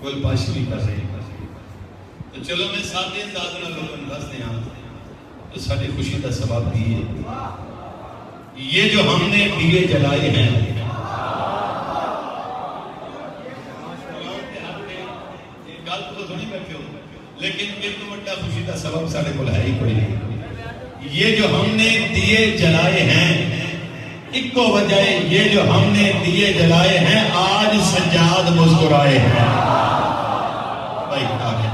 गुलपाशी भी कर रही। तो चलो मैं सादे अंदाज में लोगों दस दिया तो साड़ी खुशी का सबब दिए ये जो हमने दिए जलाए हैं गल तो सुनी बैठे हो, लेकिन एक बड़ा खुशी का सबब साढ़े को है ही कोई नहीं। ये जो हमने दिए जलाए हैं इको वजह ये जो हमने दिए जलाए हैं आज सज्जाद मुस्कुराए हैं। भाई आ गया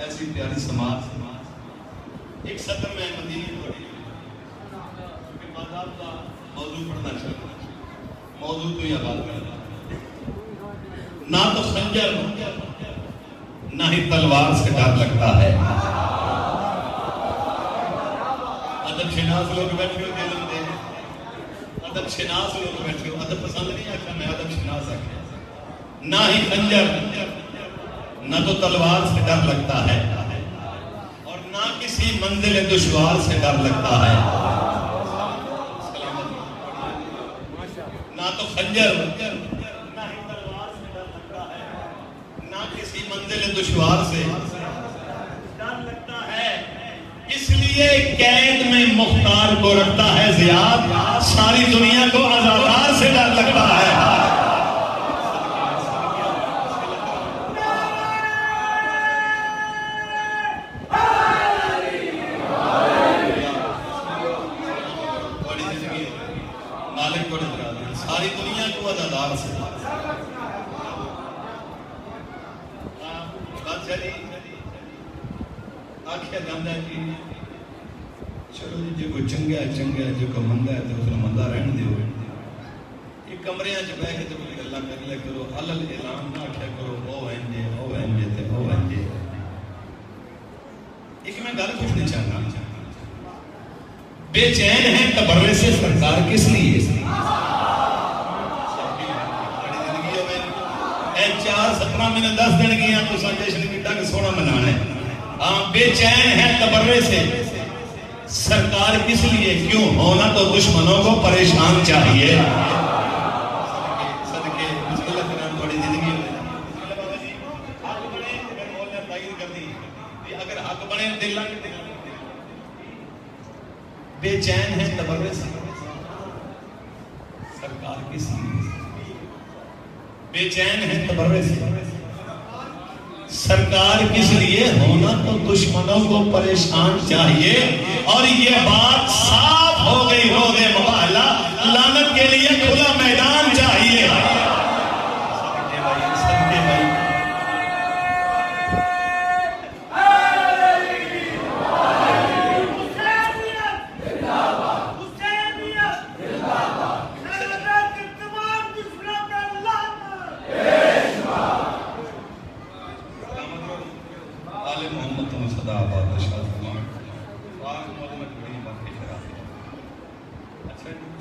ऐसी प्यारी समाज एक सदर में मदीने पढ़ी का मौजू पढ़ना चाहता मौजू तो यह बात करना ना तो खंजर ना ही तलवार से डर लगता है। अदब शिनास लोग बैठे हो दिल दे अदब शिनास लोग बैठे हो अदब पसंद नहीं आखा मैं अदब शिनास आखा ना ही खंजर ना तो तलवार से डर लगता है और ना किसी मंजिल दुश्वार से डर लगता है। ना तो खंजर ना ही तलवार से डर लगता है ना किसी मंजिल दुश्वार से डर लगता है। इसलिए कैद में मुख्तार को रखता है ज़ियाद सारी दुनिया को अज़ादार से डर लगता है। सारी दुनिया को अज़ादार से आख्या जाता है कि चलो जी जो कोई चंगा है जो कोई मंदा है तो उसको मंदा रहने दो। ये कमरे च बह के तो कोई गल्लां कर लिया करो अलल ऐलान ना आख्या करो ओ इंजे ते ओ इंजे। एक मैं गल पूछनी चाहना बेचैन है तबर्रे से सरकार किस लिए 4-17 महीने 10 दिन गया तो जश्न कितना सोना मनाना है। हाँ बेचैन है तबर्रे से सरकार किस लिए क्यों होना तो दुश्मनों को परेशान चाहिए। सदके थोड़ी जिंदगी अगर हक बने दिल बेचैन है तबर्रे से सरकार किस लिए बेचैन है तबर्रे से सरकार किस लिए होना तो दुश्मनों को परेशान चाहिए। और ये बात साफ हो गई रोज़े मुबाहला लानत के लिए खुला मैदान चाहिए।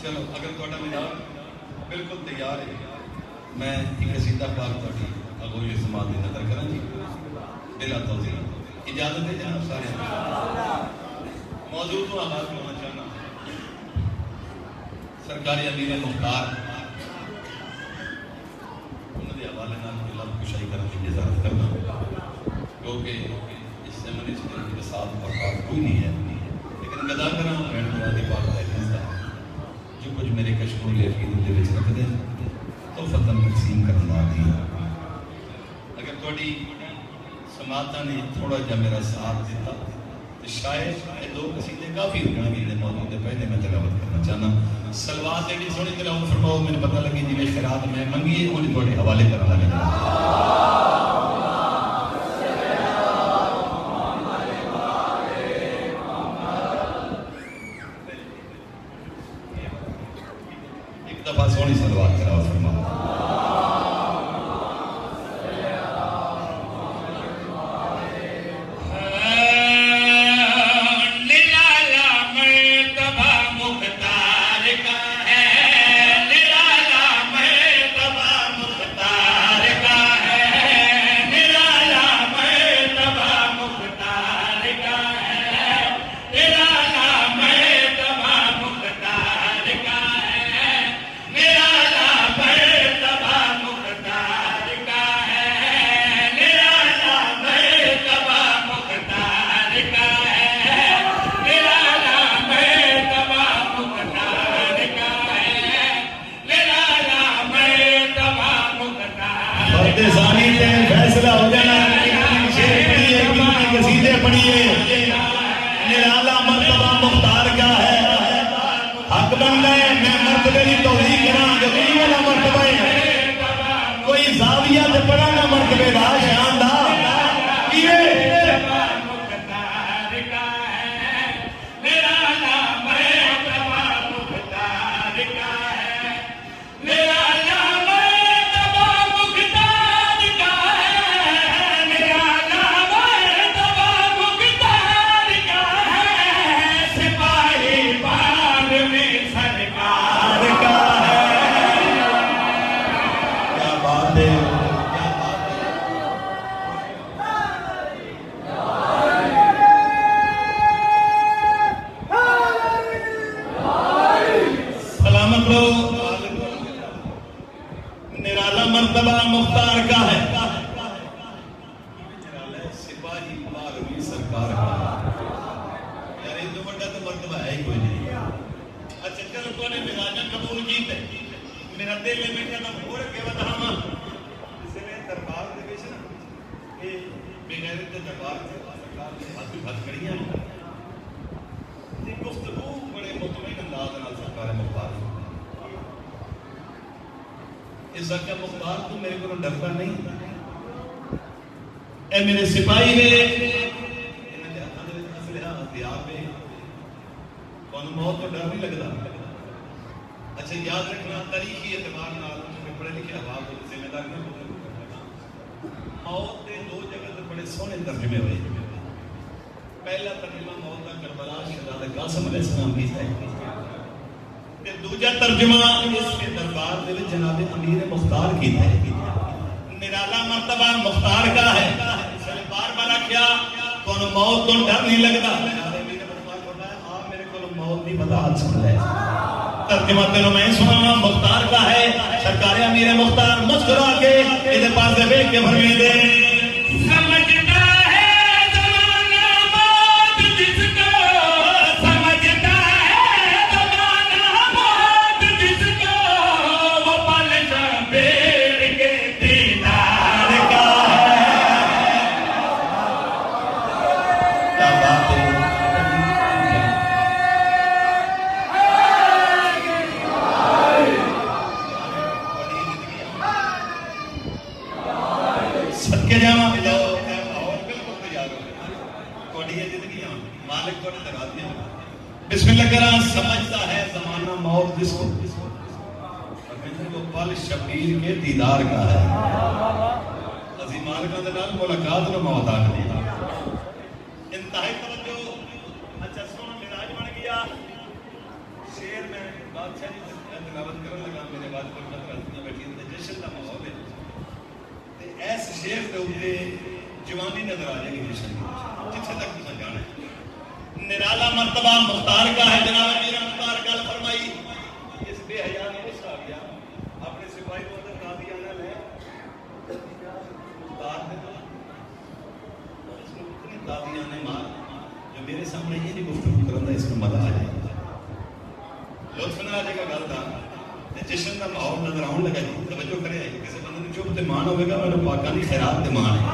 चलो अगर थोड़ा मिजाज बिल्कुल तैयार है मैं एक सीधा पाक थोड़ी अगोई समाज की नजर करा जी दिला तो इजाजत है जनाब सारे मौजूद तो आगाज करना चाहना सरकारी अमीर मुख्तार उन्होंने हवाले लब कुशाई करने की इजाजत करना क्योंकि इससे मनी के साथ बर्बाद कोई नहीं है लेकिन गदा करा जो कुछ मेरे कशमूल रखते तो फतन तकसीम करना दी। अगर थोड़ी समाता ने थोड़ा जा मेरा साथ दिता तो शायद ये दो कसीदे काफ़ी हो जाएंगे मौजूद है। पहले मैं तलावत करना चाहना सलवात एडी सोहनी तलावत फरमाओ मैंने पता लगी जिन्हें खैरात मैं मंगी है उन्हें थोड़े हवाले करना लगा। दफा सोनी सलवात कराओ फरमाओ। निराला मर्तबा मुख्तार का ते सानी ते फैसला हो जाना शेर पढ़िए कितने कसीदे पढ़िए निराला मर्तबा मुख्तार का है हक बनता है मैं मर्तबे की तौहीद करा जो वाला मर्तबा है कोई जाविया ते पढ़ा ना मर्तबे दा शान दा निराला मर्तबा मुख्तार का है सिपाही बारहवीं सरकार का यार ये तो बड़ा तो मर्तबा है ही कोई नहीं। अच्छा चलो तूने मिजाजा कबूल की थे मेरा दिल में बेटा ना हो के बतावा इसने दरबार दे विच ना ये बेगैरत दे दरबार से सरकार ने हाथ कड़ियां ये गुफ्तगू बड़े मुतमईन अंदाज नाल सरकार मुख्तार इस का मुख्तार तू मेरे को डरता नहीं ए मेरे सिपाही ने मौत तो डर नहीं लगता। अच्छा याद रखना तारीखी एतबार पढ़े लिखे अहबाब जिम्मेदार मौत के दो जगह तो बड़े सोहने तर्जमे हुए पहला तर्जमा मौत का करबला शहजादा कासिम अलैहिस्सलाम की है दूजा तर्जुमा इसके दरबार दे विच जनाब अमीर मुख्तार की है निराला मर्तबा मुख्तार का है इसने बार बार क्या कोनो मौत तो डर नहीं लगता अमीर मुख्तार बोला है आप मेरे को मौत नहीं पता हाथ सुन ले तर्जुमा तेरे मैं सुनाना मुख्तार का है सरकार अमीर मुख्तार मुस्कुरा के इधर पास से देख के फरमाए दे समझता बिस्मिल्लाह करा समझता है जमाना मौत जिसको वो पल शबीर के दीदार का है अजीमान का नाल मुलाकात में मौत आ गई इंतहाई तवज्जो। अच्छा सोना मिजाज बन गया शेर में बादशाह जी तिलावत करने लगा मेरे बाद कोई बैठी ते जश्न का माहौल है ते ऐस शेर के ऊपर जवानी नजर आ जाएगी जश्न जिथे तक तुम जाना है निराला मर्तबा मुख्तार का है जनाब अमीर मुख्तार गल फरमाई इस बेहया ने गुस्सा आ गया अपने सिपाही को अंदर कादियाना ले मुख्तार ने तो इसको इतनी कादियाने मार जो मेरे सामने ये नहीं गुफ्तगू करना इसमें मजा आ जाएगा लुत्फ ना आ जाएगा गल का जश्न का माहौल नजर आने लगा जी तवज्जो करे किसी बंदे ने चुप ते मान होगा मैंने पाका दी खैरात ते मान है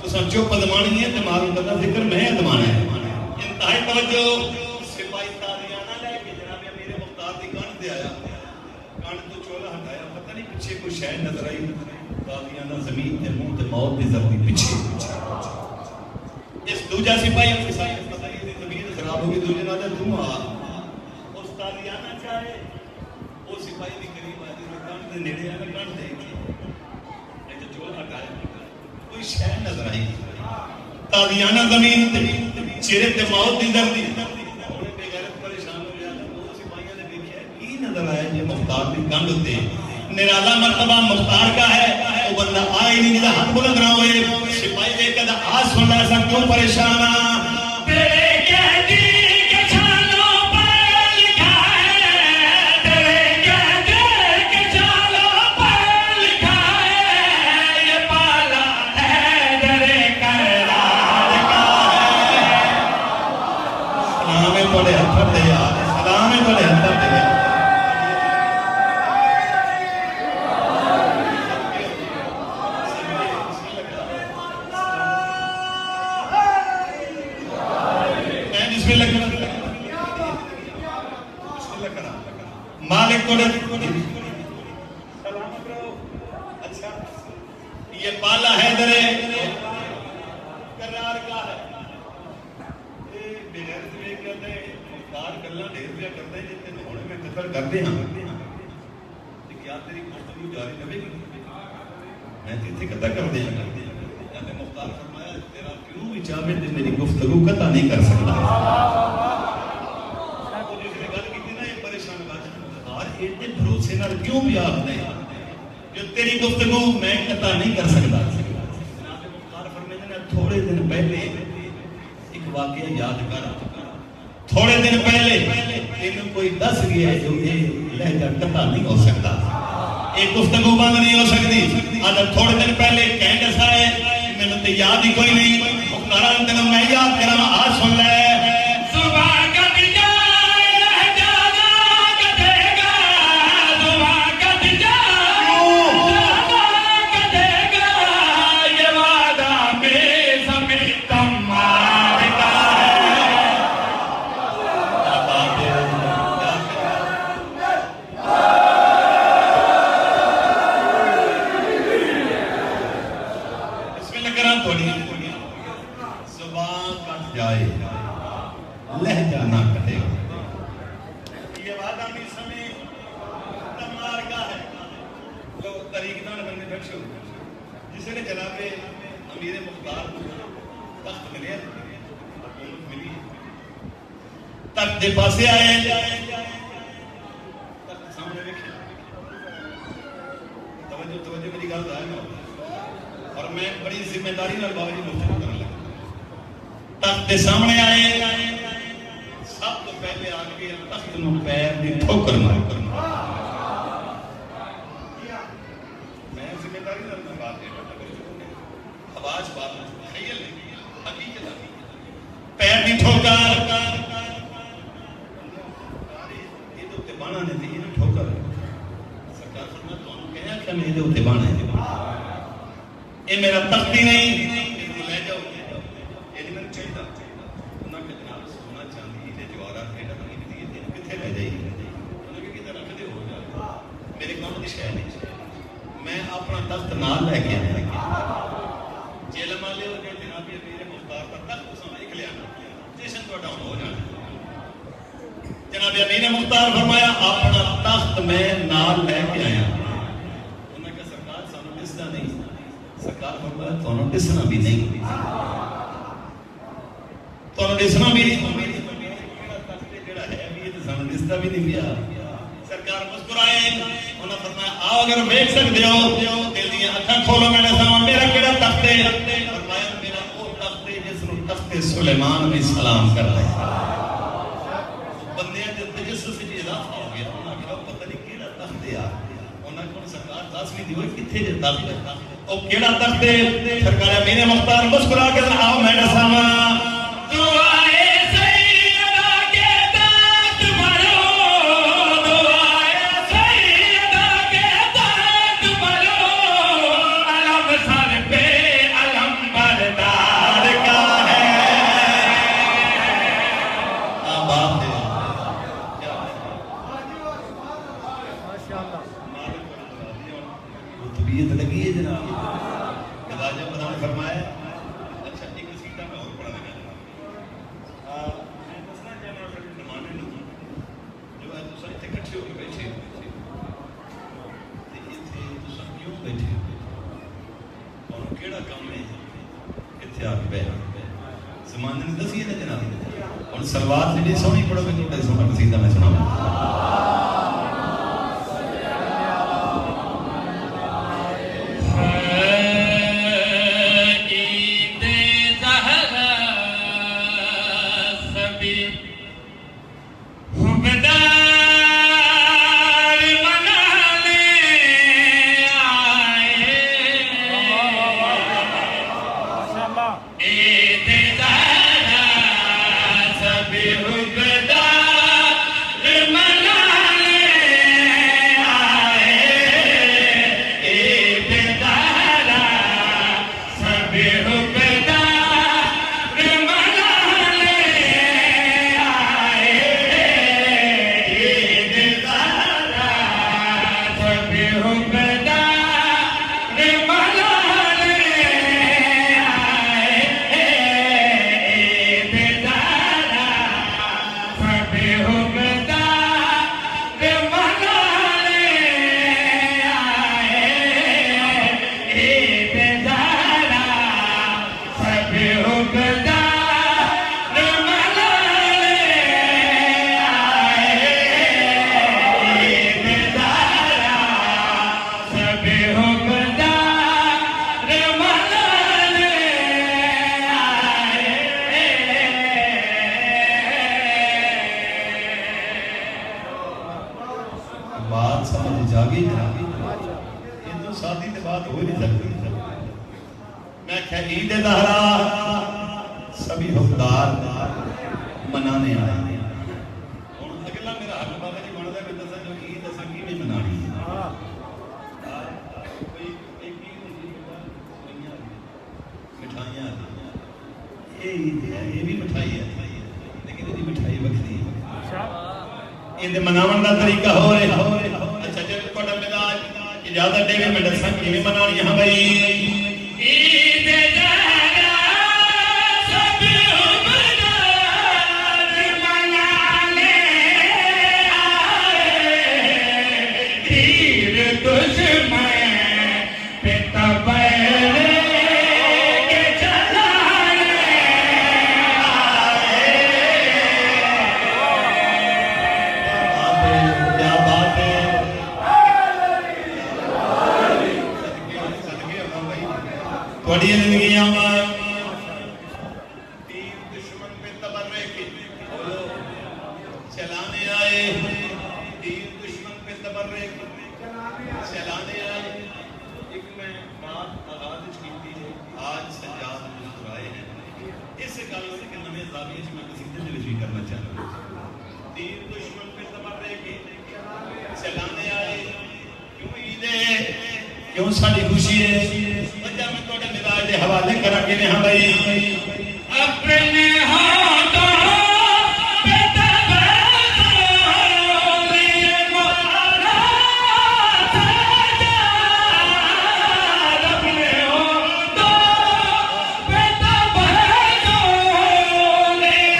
तो चुप अदमानी है दिमाग बंदा जिक्र मैं अदमाना है इंतहाई तवज्जो सिपाही तादियाना लेके जनाब अमीर मुख्तार दी गन ते आया गन तो चोला हटाया पता नहीं पीछे कोई शय नजर आई तादियाना जमीन ते मुंह ते मौत दी जर्दी पीछे इस दूजा सिपाही अपने साथ पता नहीं जमीन खराब हो गई दूजे नाल तू आ उस तादियाना चाहे वो सिपाही दी करीब आ जे गन दे नेड़े आ गन दे के तो चोला हटाया कोई शय नजर आई तादियाना जमीन ते चेहरे ते मौत दी दर्दी होने बेगैरत परेशान हो गया दो सिपाहियों ने देखा की नजर आया ये मुख्तार दी कंध ते निराला मर्तबा मुख्तार का है वो बंदा आए नहीं जिदा हाथ बुलंद ना होए सिपाही देख के आ सुन रहा सब क्यों परेशान आ तेरे कैदी के छालों पर लिखा है तेरे कैदी के छालों पर लिखा है ये पाला है डरे करार का सलाम है थोड़े हथ दे यार सलाम है थोड़े हथ दे थोड़े सलाम करो। अच्छा ये पाला हैदर करार का है ये बेगैर से कहते हैं मुख्तार गल्ला ढेर दिया करते हैं जितने होने में कदर करते हैं तो क्या तेरी गुफ्तगू जारी रहेगी मैं इतने कदर कर दिया कहते मुख्तार फरमाया तेरा क्यों भी चाहे तो मेरी गुफ्तगू कदा नहीं कर सकता इतने भरोसे नाल क्यों भी आपने जो तेरी गुफ्तगू मैं कता नहीं कर सकता थोड़े दिन पहले एक वाकया याद कर थोड़े दिन पहले इन कोई दस गया जो ये लहजा कता नहीं हो सकता एक गुफ्तगू बंद नहीं हो सकती अगर थोड़े दिन पहले कह दसा है मैंने तो याद ही कोई नहीं मुख्तारा तेन मैं याद करा आज सुन ले लहजा ना कटेगा ये वादा भी समय तमार का है जो तरीकदार बनने बैठे जिसने जनाबे अमीर मुख्तार तख्त मिले हुकूमत मिली तख्त के पासे आए तख्त सामने देखे तवज्जो मेरी गल है और मैं बड़ी जिम्मेदारी नाल बाबा जी मुफ्ती करने लगा तख्त के सामने आए सब तो पहले आके तख्त में पैर की ठोकर मार मैं जिम्मेदारी ना बात आवाज बात ख्याल नहीं हकीकत पैर की ठोकर ये तो उत्ते बाणा ने दी ठोकर सरकार फरमा ਤੁਹਾਨੂੰ ਕਹਿਆ ਕਿ ਮੈਂ ਇਹਦੇ ਉੱਤੇ ਬਾਣਾ ਹੈ ਇਹ ਮੇਰਾ ਤਖਤ ਹੀ नहीं ले जाओ ये मैंने चाहिए उन्होंने जनाब सोना चांदी ते जवाहरात बेटा नहीं दी किथे ले जाइए उन्होंने किधर रख दे हो मेरे काम की शय नहीं मैं अपना तख्त नाल लेके आया जेल माले हो गए जनाब ये मेरे मुख्तार का तख्त तुम लिख लिया जशन तो डाउन हो जाना जनाब अमीर मुख्तार फरमाया अपना तख्त मैं नाल लेके आया उन्होंने कहा सरकार सानू दिसदा नहीं सरकार फरमाया ਤੁਹਾਨੂੰ दिसना भी नहीं ਤੁਹਾਨੂੰ दिसना भी नहीं ਜਿਹੜਾ ਹੈ ਵੀ ਇਹ ਤਾਂ ਸਾਨੂੰ ਦਿਸਦਾ ਵੀ ਨਹੀਂ ਪਿਆ ਸਰਕਾਰ ਮੁਸਕਰਾਏ ਉਹਨਾਂ ਫਰਮਾਇਆ ਆਓ ਅਗਰ ਵੇਖ ਸਕਦੇ ਹੋ ਦਿਲ ਦੀਆਂ ਅੱਖਾਂ ਖੋਲੋ ਮੇਰੇ ਸਾਹਮਣੇ ਮੇਰਾ ਕਿਹੜਾ ਤਖਤ ਹੈ ਫਰਮਾਇਆ ਮੇਰਾ ਉਹ ਤਖਤ ਹੈ ਜਿਸ ਨੂੰ ਤਖਤ ਸੁਲੇਮਾਨ ਵੀ ਸਲਾਮ ਕਰਦਾ ਹੈ ਬੰਦਿਆਂ ਦੇ ਤਜਸਸ ਵਿੱਚ ਇਜ਼ਾਫਾ ਹੋ ਗਿਆ ਉਹਨਾਂ ਕਿਹਾ ਪਤਾ ਨਹੀਂ ਕਿਹੜਾ ਤਖਤ ਹੈ ਉਹਨਾਂ ਕੋਲ ਸਰਕਾਰ ਦੱਸ ਵੀ ਦਿਓ ਕਿੱਥੇ ਜੇ ਤਖਤ ਹੈ ਉਹ ਕਿਹੜਾ ਤਖਤ ਹੈ ਸਰਕਾਰ ਅਮੀਰ ਮੁਖਤਾਰ ਮੁਸਕਰਾ ਕੇ ਆਓ ਮੇਰੇ ਸਾਹਮਣੇ लगी है जनाब राजा प्रधान ने फरमाया अच्छा एक सीटा में और पढ़ा लगा मैं दसना चाहना जमाने में जो है तुम इतने इकट्ठे होकर बैठे तुम क्यों बैठे और केड़ा काम है इतने आप बैठे जमाने ने दसी है जनाब और सलवार जी सोहनी पढ़ोगे तो सोहना कसीदा मैं सुनाऊंगा Mala बात समझ जागी ये तो शादी के बाद हो नहीं सकती। मैं क्या ईद दहरा सभी हुक्मदार मनाने आए और अगला मेरा हक बाबा जी बनता है दसा जो ईद असा की भी मनानी है। कोई एक मिठाइयाँ ये ईद है ये भी मिठाई है लेकिन ये मिठाई बखरी है ये मनावन का तरीका हो रहा है। अच्छा जब कोटा मिजाज इजाजत देवे मैं दसा किवें मनानी है भाई ईद दहरा सब हुक्मदार मनाने आए तीर दुश्मन पे तबैर के चलाने क्या बात है थोड़ी जिंदगियां तीर दुश्मन पे तबर्रे के चलाने आए तीर दुश्मन पे तबर्रे चलाने आए। एक मैं बात आगाज की है आज सजाद मुस्कुराए हैं इस गल से नवे जाविये में कसीदे दे विच करना चाहता हूं। तीर दुश्मन पे तबर्रे के चलाने आए क्यों ईद है क्यों साडी खुशी है वजह मैं थोड़े मिजाज के हवाले करा के ने हां भाई अपने हाथों पे तबर्रे मौला सजा अपने हाथों पे तबर्रे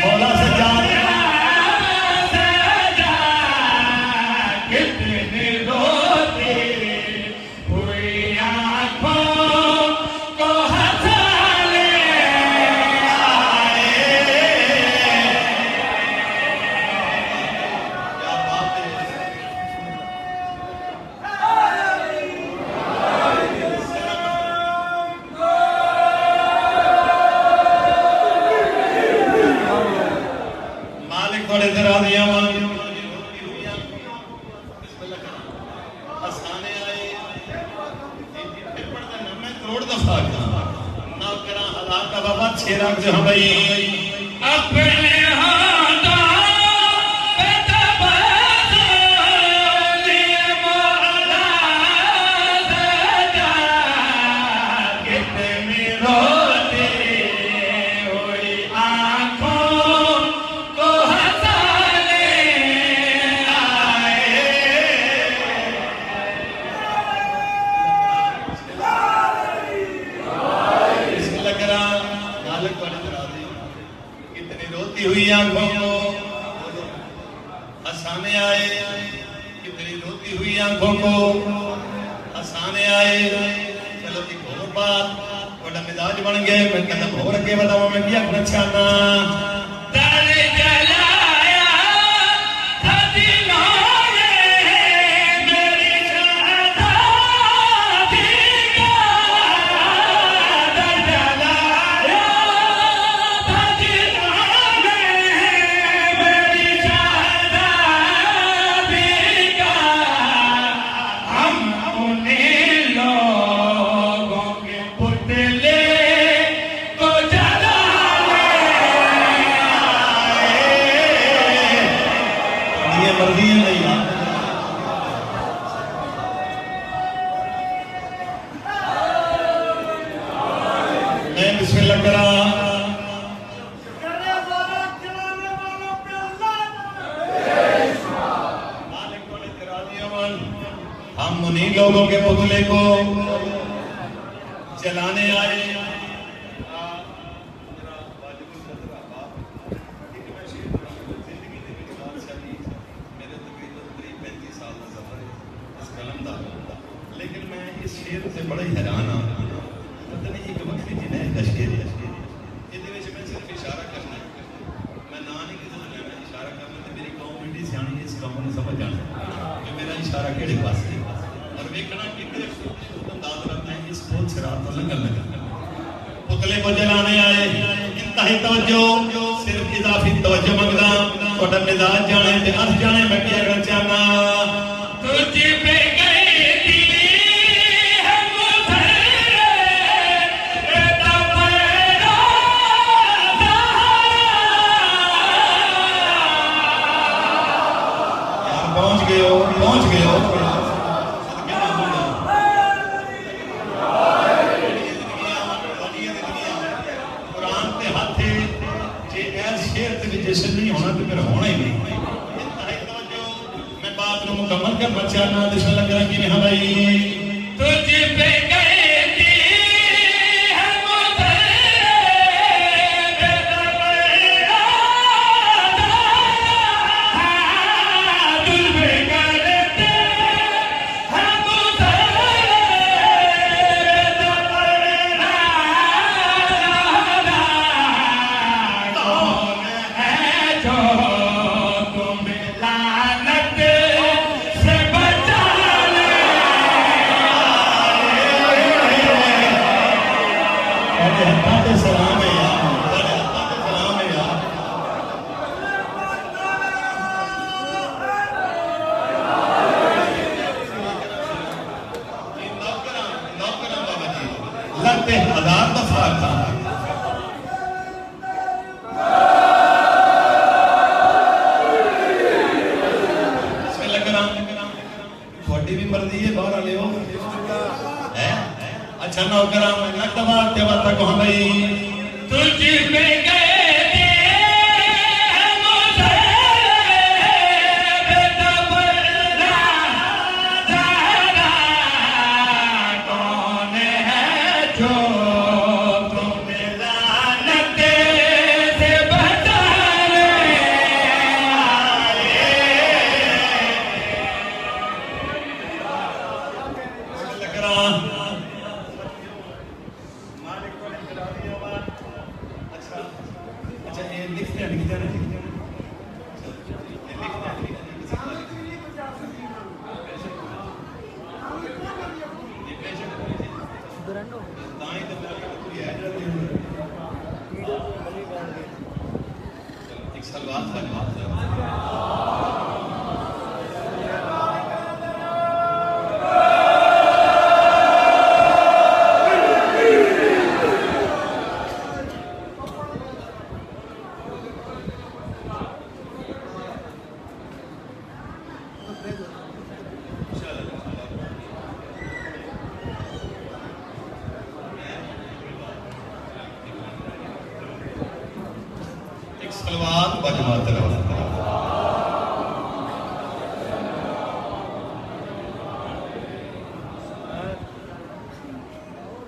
मौला सजा कितने रोते हुए आँखों को हंसाने आए। क्या बात है मालिक थोड़े जरा दिया हंसाने आए फिर पढ़ता ना मैं करोड़ दफा ना करा हलाल का बाबा छेरा जो हम भाई अपने हाथों पे तबर्रे मौला सजा कितने रोते हुए आँखों को हंसाने आए। कितनी रोती हुई आंखों को हंसाने आए कितनी रोती हुई आंखों को हंसाने आए। चलो एक और बात बड़ा मिजाज बन गए मैं कदम और अगे बताऊं मैं क्या आखना चाहना दर जलाया था दिलों में मेरी शहज़ादी का दर जलाया था दिलों में मेरी शहज़ादी का हम उन्हीं लोगों के पुतले को जलाने आए। ये मर्जी है नहीं मैं बिस्मिल्लाह करा मालिक को करा दिया मन हम उन्हीं लोगों के पुतले को चलाने आए। लेकिन मैं इस शेर से बड़े हैरान ना पता नहीं एक वक्री जी ने दशे ये मैं सिर्फ इशारा करना है, मैं ना नहीं किसी ने मैं इशारा करना तो मेरी कौम एडी सियाणी इस कौम ने समझ जाना कि मेरा इशारा केड़े पासे और वेखना कि मेरे अंदाज रखना है इस बहुत शराब तो लंघन लगा पुतले को जलाने आए इंतहाई तवज्जो सिर्फ इजाफी तवज्जो मंगदा थोड़ा मिजाज जाने ते अर्थ जाने मैं क्या कर चाहना तुझे पे गए दिल है मुझे बेटा पैरा यार पहुंच गए हो जैसे नहीं होना तो मेरा होना ही नहीं मैं बात को मुकम्मल कर बच्चा ना दिशा लग रहा कि हाँ भाई तुझे पे गए लगते हजार दफा था थोड़ी भी मर्जी है बाहर ले अच्छा नौकरा मैं दबा तक हाँ भाई तुझे पे गए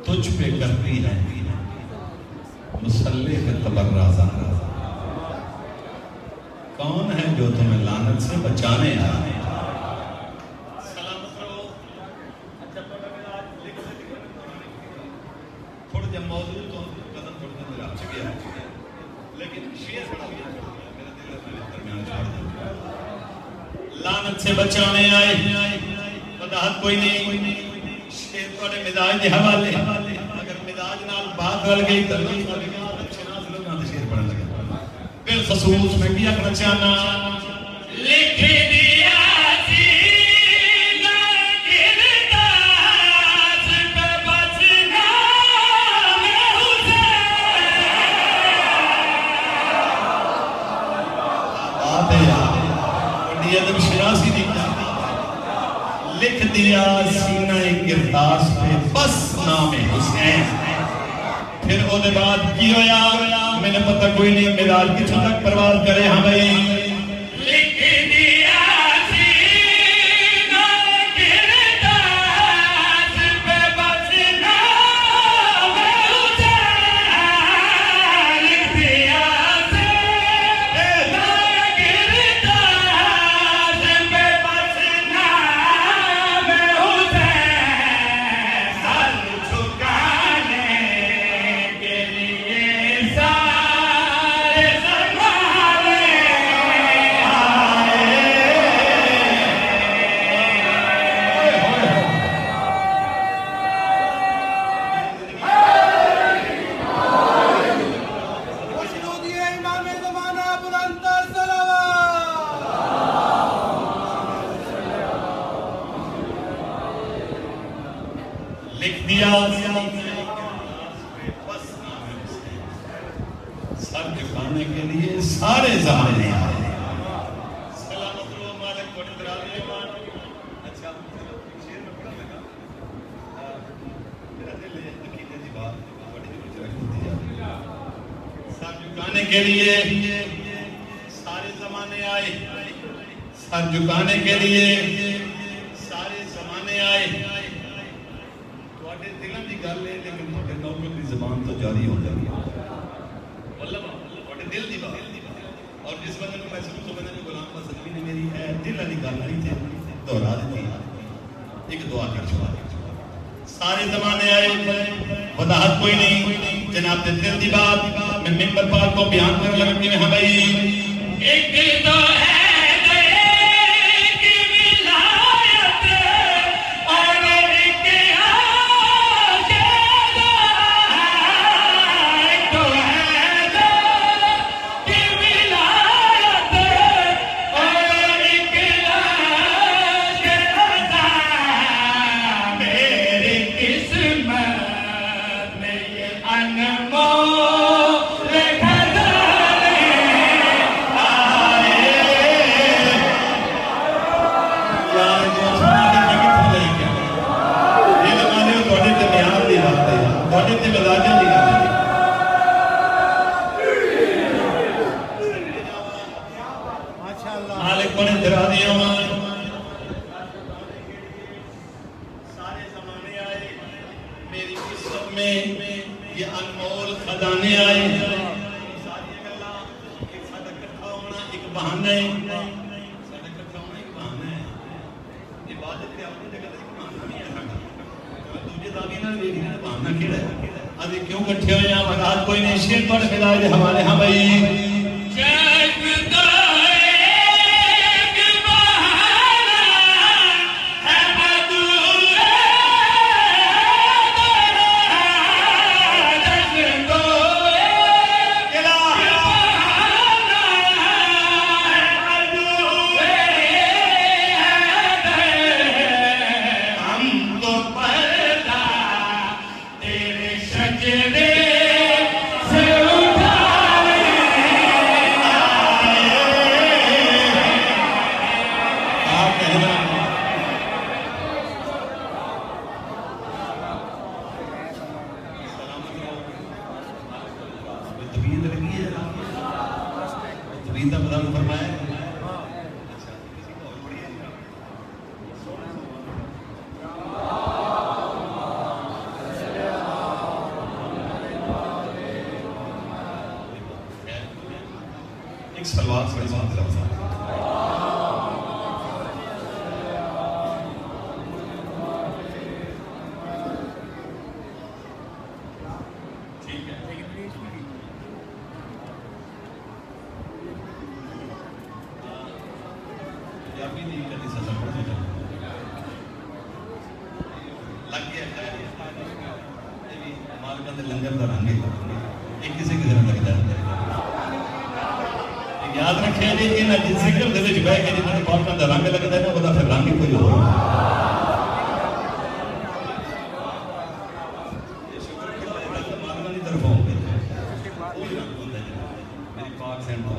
तुझ पे करती है मुसल्ले पे तबर्राज़ा कौन है जो तुम्हें लानत से बचाने आए थोड़ा जब मौजूद तो कदम थोड़ा देर आप गया लेकिन शेर मेरा दिल दरमियान छोड़ दो लानत से बचाने आए वदाहत कोई नहीं शेर थोड़े मिजाज के हवाले अगर मिजाज नाल बात रल गई तो शेर पढ़ने लगे बिलखसूस मैं क्या करना चाहना लिख दिया लिख दिया सीना गिरदास पे बस नाम हुसैन फिर ओदे बाद की होया मैंने पता कोई नहीं मिलाद किथों तक परवाज करे हाँ भाई लिख दिया सीना गिरदास पे बस नाम हुसैन लिख दिया बस सर झुकाने के लिए सारे ज़माने आए। सलामत रहो मालिक थोड़ी दराज़ी मान। अच्छा शेर में पढ़ा लगा मेरा दिल है अकीदे की बात बड़ी कुछ रखती है। सर झुकाने के लिए सारे ज़माने आए। सर झुकाने के लिए सारे ज़माने आए। दिलों की गल है लेकिन थोड़े नौकर की जबान तो जारी हो जाती है। मतलब थोड़े दिल की बात और जिस बंदे को महसूस हो बंदे गुलाम मसलवी ने मेरी है दिल वाली गल नहीं थी दोहरा दी एक दुआ कर छुआ। सारे जमाने आए वदाहत कोई नहीं जनाब दे दिल की बात मैं मिंबर पाक को बयान करने लगा कि हां भाई एक तो है क्यों कट्ठे हो यहाँ रात कोई नहीं शेर पढ़ के लाए हमारे हाँ भाई सलवार से ठीक है लंगर का रंग एक किसी किसी में लगता है याद रखे जी इन जिक्र दे विच बह के जिन्हां दे पाकां दा रंग लगदा है ना ओदा फिर रंग ही कोई होर ये शुक्र के रंग मालवा दी तरफ होंगे कोई रंग होंदा है मेरी पाक सेंट हो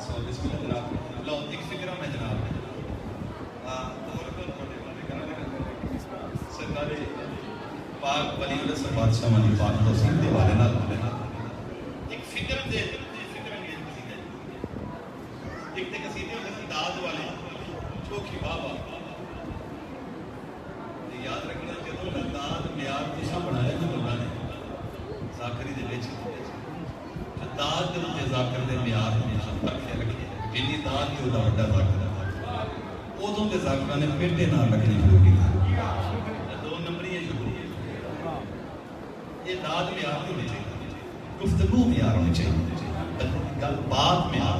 सो बिस्मिल्लाह जनाब लो एक फिक्र में जनाब और को पढ़े वाले करना सरकारे पाक वली उल बादशाह वाली पाक तो सीधे वाले नाल एक फिक्र दे एक ते कसीदे होते हैं दाद वाले चोखी बाबा याद रखना जो दाद म्यार दिशा बनाया ना लोगों ने जाकरी दे विच दाद दे उत्ते जाकर दे म्यार हमेशा रखे जिन्नी दाद की ओदा वड्डा जाकर उदों के जाकरां ने पेटे नाल रखनी शुरू की दो नंबरी है शुरू ये दाद म्यार होनी चाहिए गुफ्तगू म्यार होनी चाहिए गल बात म्यार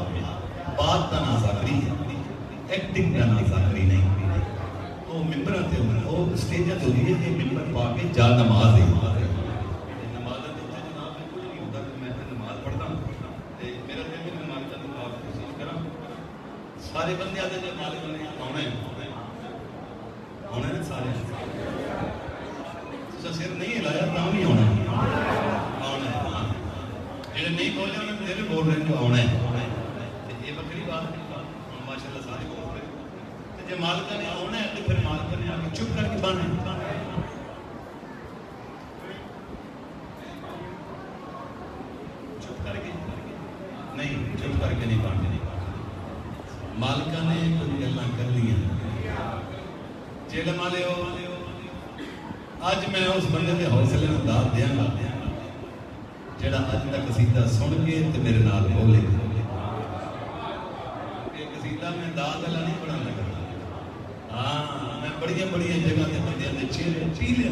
बात का ना जाकरी है एक्टिंग का ना जाकरी नहीं तो मिंबर ते वो स्टेज ते होती है ये मिंबर पा के जा नमाज है नमाज के उत्ते जनाब में कुछ नहीं होता मैं नमाज पढ़ता ते मेरा दिल में नमाज का तो आप कोशिश करा सारे बंदे आते जो मालिक ने आना है सारे तुसा सिर नहीं हिलाया तां भी आना आना है। जेड़े नहीं बोले उन्हें फिर बोल रहे जो आना है। ये बकरी बात माशाल्लाह सारे बोल रहे। जो मालिका ने आना है तो फिर मालिका ने आके चुप करके बना चुप करके नहीं, चुप करके नहीं बांटे। मालिका ने कुछ गल्लां कर लिया। जेल माले अज मैं उस बंदे के हौसले में दाद देंगा जेड़ा अज का कसीदा सुन के ते मेरे नाल बोले। कसीदा मैं दाद वाला नहीं पढ़न लगा। हाँ, मैं बड़िया बड़िया जगह के बंदे के चेहरे पीले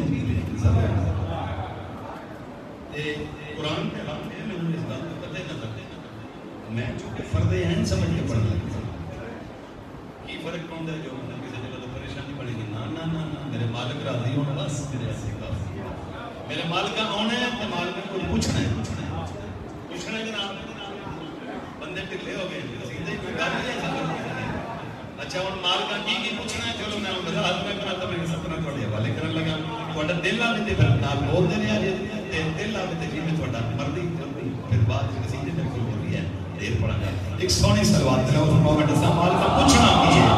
कुरान के हम मैंने इस बात को पता ही ना करते। मैं चूंकि फर्दे हैं समझ के पढ़ने लगा। की फर्क कौन है जो किसी जगह तो परेशानी पड़ेगी? ना ना ना ना, मेरे मालिक राजी होना बस मेरे ऐसे काफी। मेरे मालिक आना है तो मालिक को पूछना है जनाब। बंदे ढिले हो गए सीधे कोई गल नहीं है। अच्छा हम मालिक की पूछना है? चलो मैं वजाहत में करा तो मैं सब तरह थोड़े हवाले करन लगा। थोड़ा दिल आवे ते फिर नाल बोल देने आ जे दिल आवे ते जी में थोड़ा मर्जी फिर बात कसीदे मेरे को हो रही है देर पड़ांगा। एक सोहनी सलवात है उस मोमेंट से मालिक पूछना की है।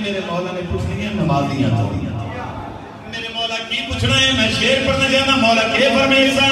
मेरे मौला ने पूछनी है नमाजियां तो मेरे मौला की पूछना है? मैं शेर पढ़ने जाना। मौला के फरमाइसा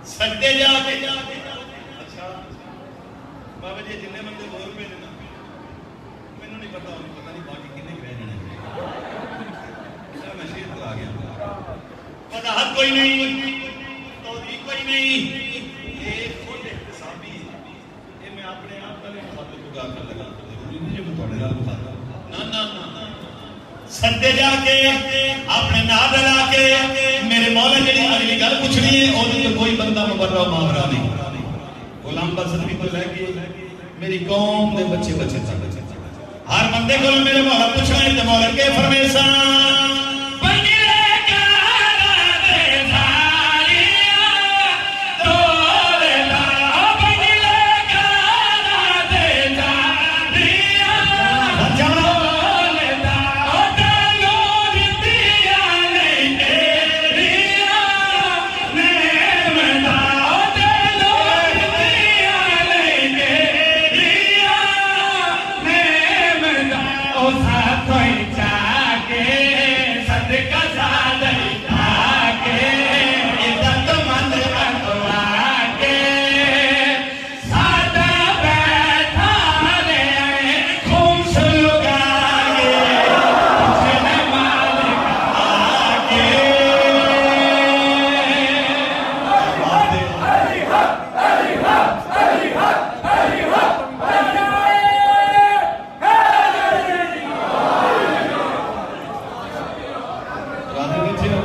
सट्टे जाके अच्छा बाबा जी जिन्ने बंदे बोल पे ना मैनू नहीं पता नहीं बाकी किन्ने रह जाने। मैं शेर तो आ गया पता हर कोई नहीं तौहीद कोई नहीं। ये खुद इख्तिसाबी ये मैं अपने आप का मुखातिब को कर लगा जरूरी नहीं मैं थोड़े नाल मुखातिब ना ना ना सट्टे जाके अपने नाम ला के मेरे मौला जी अगली गल पूछनी है ओदी तो कोई बंदा मुबर्रा मावरा नहीं। गुलाम बसर भी को लेके मेरी कौम दे बच्चे बच्चे तक हर बंदे को मेरे मौला पूछना है तो मौला के फरमाइसा राधे बैठे हो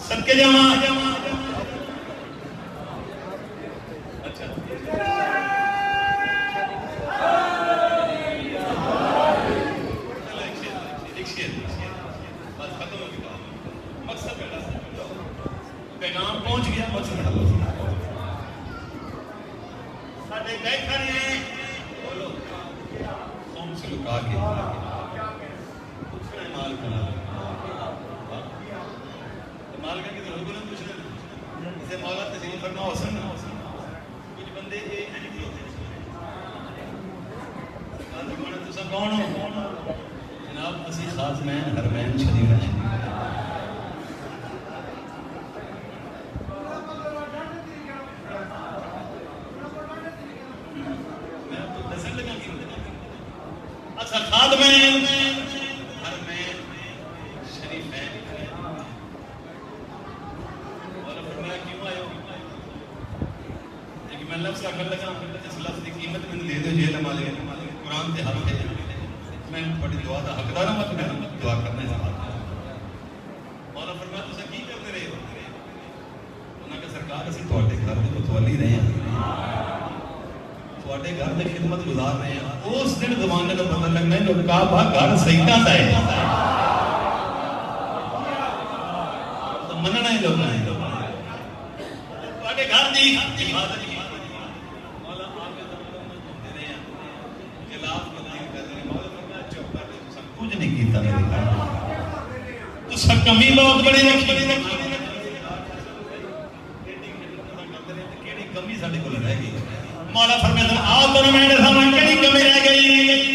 सबके जमा अच्छा बस खत्म हो गया मकसद पैगाम पहुंच गया मकसद साढ़े बैठा ने बोलो कौन से लुका के पूछना माल बना माल का किधर हो बुलंद पूछना इसे मौला तस्लीम फरमा हो सकना कुछ बंदे ये नहीं होते तो सब कौन हो जनाब असी खास मैं हरमैन शरीफ हैं मैं आपको नजर लगा अच्छा खाद में हरमैन शरीफ है मैं लफ्ज़ आखिर लगा इस लफ्ज़ की कीमत मैंने दे दो जेल माले कुरान के हक है मैं बड़ी दुआ का हकदार हूं मैं दुआ करना है मौला फरमाया तुम की करते रहे हो उन्होंने कहा सरकार असं थोड़े घर के मुतवली रहे हैं थोड़े घर की खिदमत गुजार रहे हैं उस दिन जमाने का पता लगना है लोग कहा घर सही का है तो मनना ही लोग थोड़े घर की इबादत कुछ नहीं किया मेरे घर तो सब कमी बहुत बड़ी रखी कमी साढ़े को रह गई मौला फरमाता आओ दोनों मेरे सामने केड़ी कमी रह गई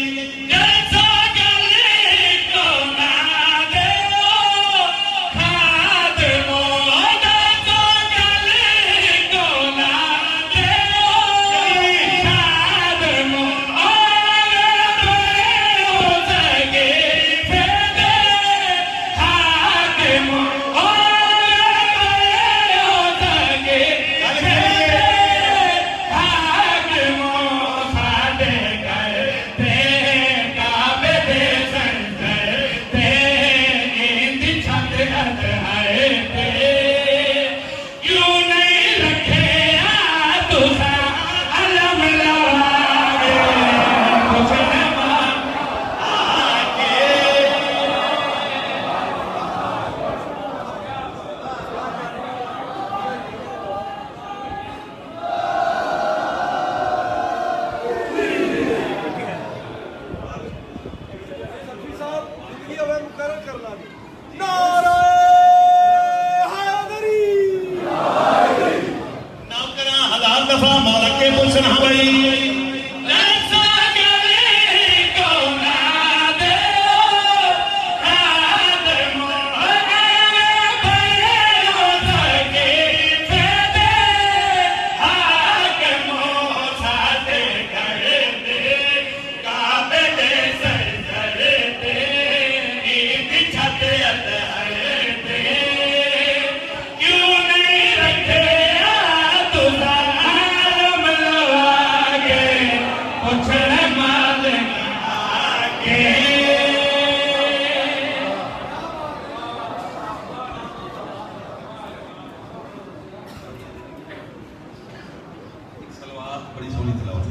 बड़ी सोहनी तिलावत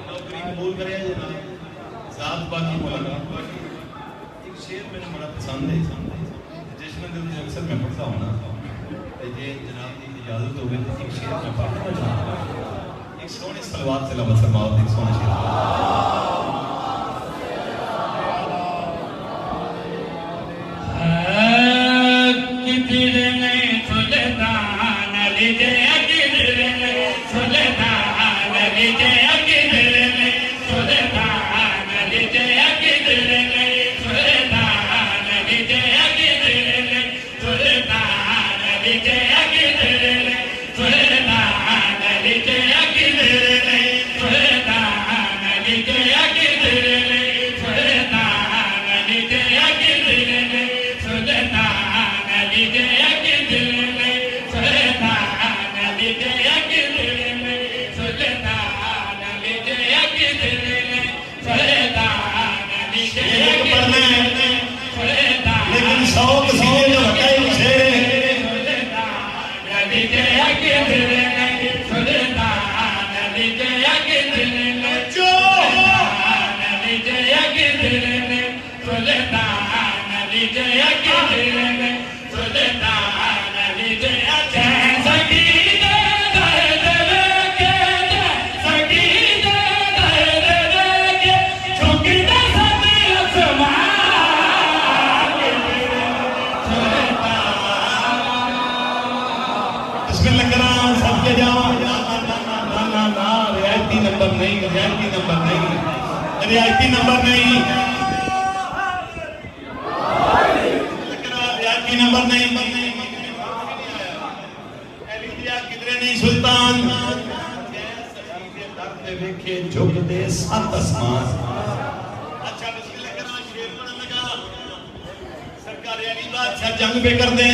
नौकरी कबूल करे ज़ात बाकी मुलाकात बाकी एक शेर मैंने बड़ा पसंद है जिसमें दिल में अक्सर मैं पढ़ता हूँ ना ये जनाब की इजाज़त हो गई तो एक शेर मैं पढ़ना चाहता हूँ एक सोहनी सलवात तिलावत फरमाओ एक सोहना शेर Yeah. कसीदे जो हटा एक शेर है रियायती नंबर नहीं रियायती नंबर नहीं किधरे नहीं सुल्तान वेखे झुकदे सत आसमान। अच्छा बिस्मिल्लाह करा शेर पढ़न लगा सरकार अली बादशाह जंग पे कर दे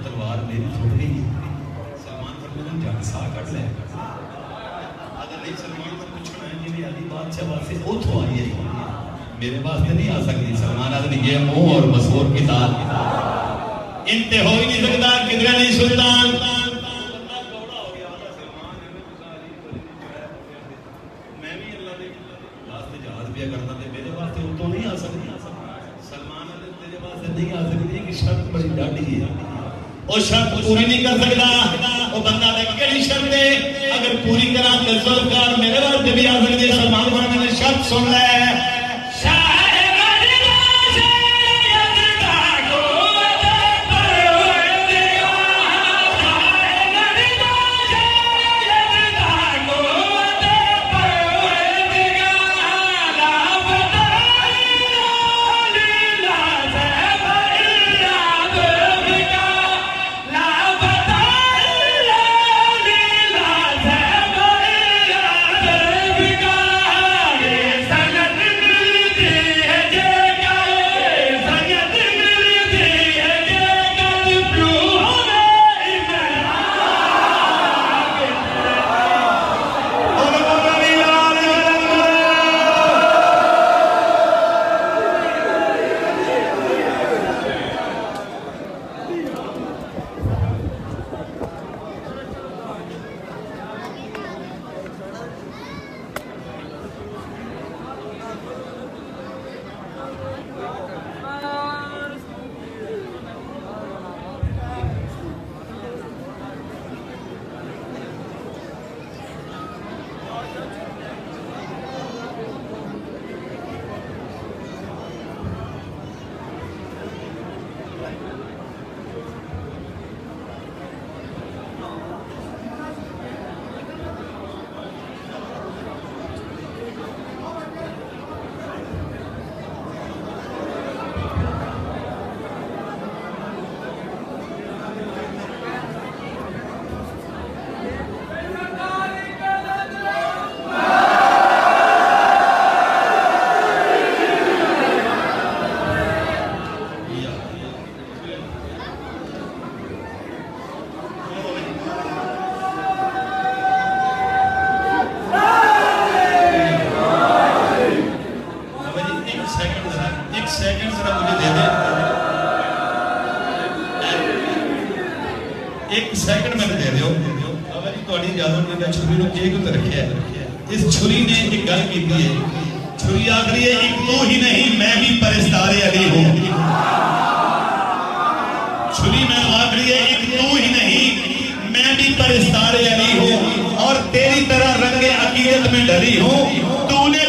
तलवार मेरी छुट गई। सलमान पर मैंने जंग सा कट लिया अगर नहीं सलमान को पूछना है कि अली बादशाह वास्ते उतो आई है मेरे वास्ते नहीं आ सकती। सलमान आदमी ये मुंह और मसूर की दाल इनते हो ही नहीं सकता किधर नहीं सुल्तान मैं भी अल्लाह के वास्ते जहाज भी करता थे मेरे वास्ते उतो नहीं आ सकती। सलमान तेरे वास्ते नहीं आ सकती कि शर्त बड़ी डाढ़ी है और शर्त पूरी नहीं कर सकता वो बंदा केड़ी शर्त है अगर पूरी करा तो जुल्फकार मेरे वास्ते भी आ सकते। सलमान खान ने शर्त सुन ले इस छुरी ने एक गल की है छुरी आखरी है एक तू ही नहीं मैं भी परिस्तारे अली हूं। छुरी में आखरी है एक तू ही नहीं मैं भी परिस्तारे अली हूं और तेरी तरह रंगे अकीदत में ढली हूं। तूने